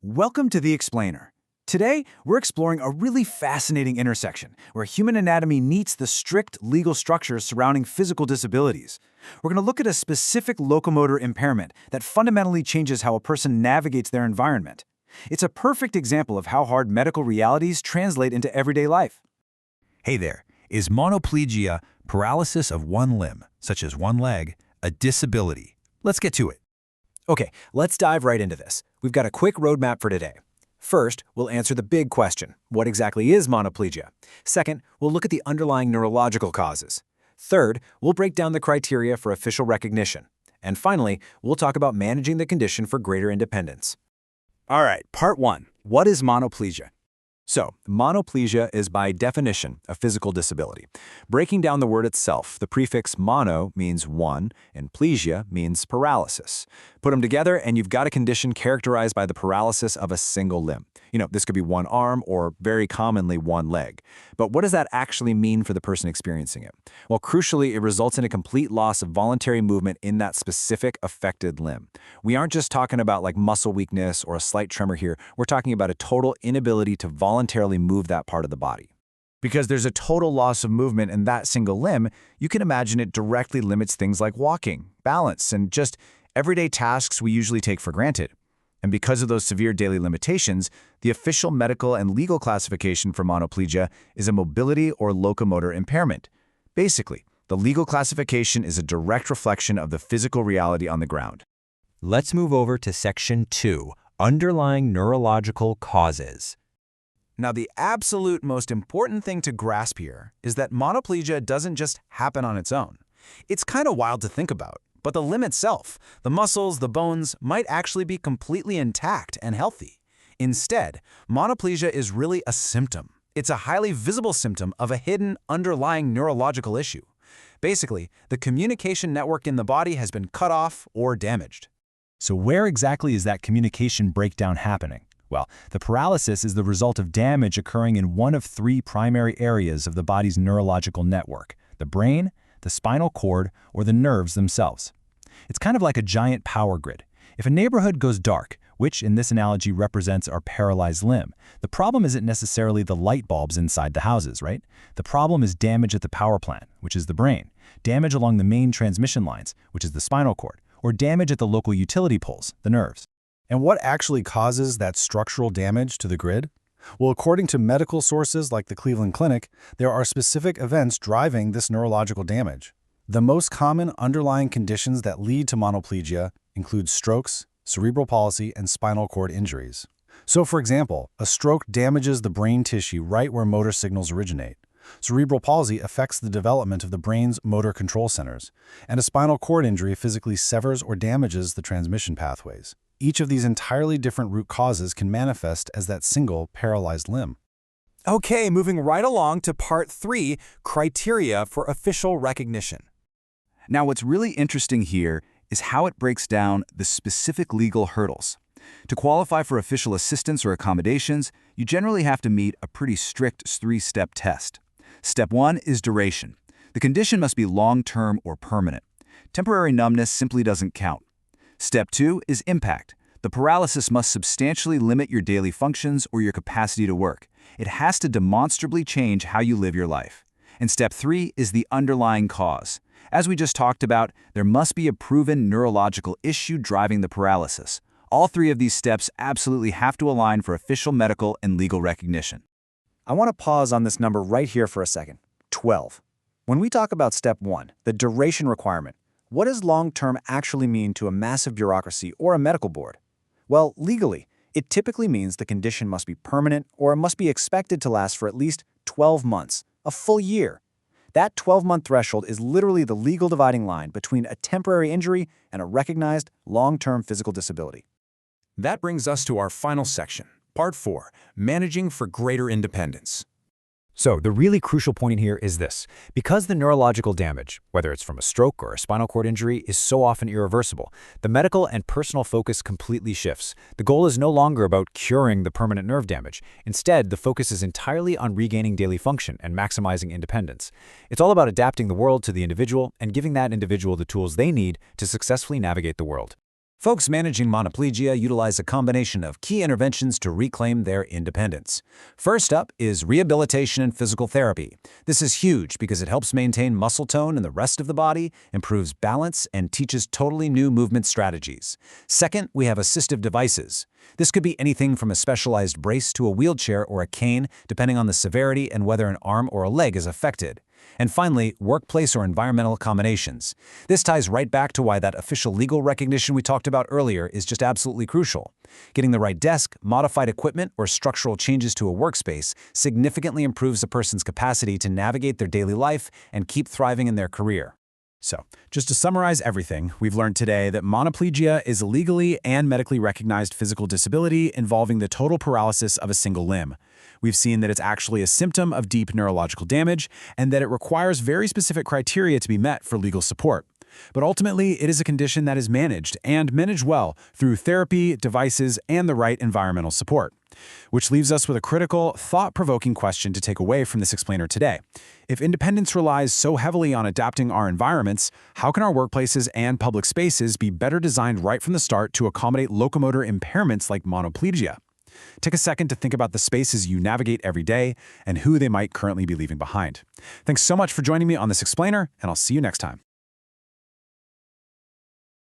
Welcome to The Explainer. Today, we're exploring a really fascinating intersection where human anatomy meets the strict legal structures surrounding physical disabilities. We're going to look at a specific locomotor impairment that fundamentally changes how a person navigates their environment. It's a perfect example of how hard medical realities translate into everyday life. Hey there, is monoplegia, paralysis of one limb, such as one leg, a disability? Let's get to it. Okay, let's dive right into this. We've got a quick roadmap for today. First, we'll answer the big question: what exactly is monoplegia? Second, we'll look at the underlying neurological causes. Third, we'll break down the criteria for official recognition. And finally, we'll talk about managing the condition for greater independence. All right, part one. What is monoplegia? So, monoplegia is by definition a physical disability. Breaking down the word itself, the prefix mono means one, and plegia means paralysis. Put them together and you've got a condition characterized by the paralysis of a single limb. This could be one arm or very commonly one leg. But what does that actually mean for the person experiencing it? Well, crucially, it results in a complete loss of voluntary movement in that specific affected limb. We aren't just talking about like muscle weakness or a slight tremor here. We're talking about a total inability to voluntarily move that part of the body. Because there's a total loss of movement in that single limb, you can imagine it directly limits things like walking, balance, and just everyday tasks we usually take for granted. And because of those severe daily limitations, the official medical and legal classification for monoplegia is a mobility or locomotor impairment. Basically, the legal classification is a direct reflection of the physical reality on the ground. Let's move over to Section 2, Underlying Neurological Causes. Now, the absolute most important thing to grasp here is that monoplegia doesn't just happen on its own. It's kind of wild to think about, but the limb itself, the muscles, the bones, might actually be completely intact and healthy. Instead, monoplegia is really a symptom. It's a highly visible symptom of a hidden underlying neurological issue. Basically, the communication network in the body has been cut off or damaged. So where exactly is that communication breakdown happening? Well, the paralysis is the result of damage occurring in one of three primary areas of the body's neurological network: the brain, the spinal cord, or the nerves themselves. It's kind of like a giant power grid. If a neighborhood goes dark, which in this analogy represents our paralyzed limb, the problem isn't necessarily the light bulbs inside the houses, right? The problem is damage at the power plant, which is the brain, damage along the main transmission lines, which is the spinal cord, or damage at the local utility poles, the nerves. And what actually causes that structural damage to the grid? Well, according to medical sources like the Cleveland Clinic, there are specific events driving this neurological damage. The most common underlying conditions that lead to monoplegia include strokes, cerebral palsy, and spinal cord injuries. So, for example, a stroke damages the brain tissue right where motor signals originate. Cerebral palsy affects the development of the brain's motor control centers, and a spinal cord injury physically severs or damages the transmission pathways. Each of these entirely different root causes can manifest as that single paralyzed limb. Okay, moving right along to part 3, criteria for official recognition. Now, what's really interesting here is how it breaks down the specific legal hurdles. To qualify for official assistance or accommodations, you generally have to meet a pretty strict 3-step test. Step 1 is duration. The condition must be long-term or permanent. Temporary numbness simply doesn't count. Step 2 is impact. The paralysis must substantially limit your daily functions or your capacity to work. It has to demonstrably change how you live your life. And step 3 is the underlying cause. As we just talked about, there must be a proven neurological issue driving the paralysis. All 3 of these steps absolutely have to align for official medical and legal recognition. I want to pause on this number right here for a second. 12. When we talk about step 1, the duration requirement, what does long-term actually mean to a massive bureaucracy or a medical board? Well, legally, it typically means the condition must be permanent or it must be expected to last for at least 12 months, a full year. That 12-month threshold is literally the legal dividing line between a temporary injury and a recognized long-term physical disability. That brings us to our final section, part 4, managing for greater independence. So the really crucial point here is this: because the neurological damage, whether it's from a stroke or a spinal cord injury, is so often irreversible, the medical and personal focus completely shifts. The goal is no longer about curing the permanent nerve damage. Instead, the focus is entirely on regaining daily function and maximizing independence. It's all about adapting the world to the individual and giving that individual the tools they need to successfully navigate the world. Folks managing monoplegia utilize a combination of key interventions to reclaim their independence. First up is rehabilitation and physical therapy. This is huge because it helps maintain muscle tone in the rest of the body, improves balance, and teaches totally new movement strategies. Second, we have assistive devices. This could be anything from a specialized brace to a wheelchair or a cane, depending on the severity and whether an arm or a leg is affected. And finally, workplace or environmental accommodations. This ties right back to why that official legal recognition we talked about earlier is just absolutely crucial. Getting the right desk, modified equipment, or structural changes to a workspace significantly improves a person's capacity to navigate their daily life and keep thriving in their career. So, just to summarize everything, we've learned today that monoplegia is a legally and medically recognized physical disability involving the total paralysis of a single limb. We've seen that it's actually a symptom of deep neurological damage and that it requires very specific criteria to be met for legal support. But ultimately, it is a condition that is managed, and managed well, through therapy, devices, and the right environmental support. Which leaves us with a critical, thought-provoking question to take away from this explainer today. If independence relies so heavily on adapting our environments, how can our workplaces and public spaces be better designed right from the start to accommodate locomotor impairments like monoplegia? Take a second to think about the spaces you navigate every day and who they might currently be leaving behind. Thanks so much for joining me on this explainer, and I'll see you next time.